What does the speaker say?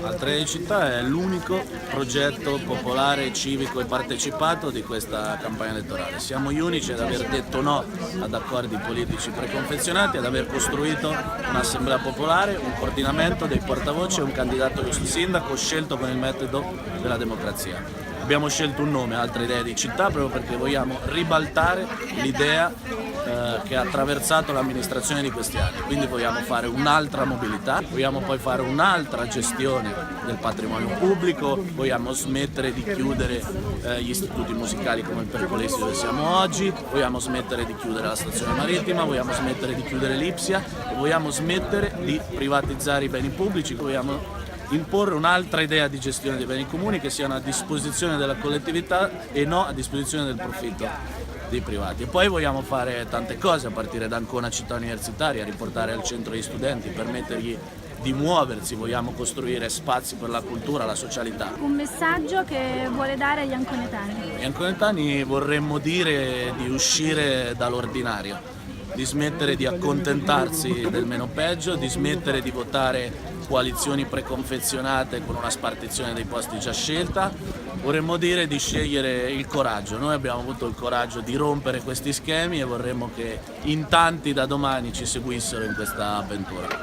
Altre di Città è l'unico progetto popolare, civico e partecipato di questa campagna elettorale. Siamo gli unici ad aver detto no ad accordi politici preconfezionati, ad aver costruito un'assemblea popolare, un coordinamento dei portavoce e un candidato sindaco scelto con il metodo della democrazia. Abbiamo scelto un nome, Altre Idee di Città, proprio perché vogliamo ribaltare l'idea che ha attraversato l'amministrazione di questi anni. Quindi vogliamo fare un'altra mobilità, vogliamo poi fare un'altra gestione del patrimonio pubblico, vogliamo smettere di chiudere gli istituti musicali come il Pergolesi dove siamo oggi, vogliamo smettere di chiudere la stazione marittima, vogliamo smettere di chiudere l'Ipsia e vogliamo smettere di privatizzare i beni pubblici, vogliamo imporre un'altra idea di gestione dei beni comuni che siano a disposizione della collettività e non a disposizione del profitto dei privati. E poi vogliamo fare tante cose, a partire da Ancona città universitaria, riportare al centro gli studenti, permettergli di muoversi, vogliamo costruire spazi per la cultura, la socialità. Un messaggio che vuole dare agli anconetani? Agli anconetani vorremmo dire di uscire dall'ordinario, di smettere di accontentarsi del meno peggio, di smettere di votare coalizioni preconfezionate con una spartizione dei posti già scelta. Vorremmo dire di scegliere il coraggio. Noi abbiamo avuto il coraggio di rompere questi schemi e vorremmo che in tanti da domani ci seguissero in questa avventura.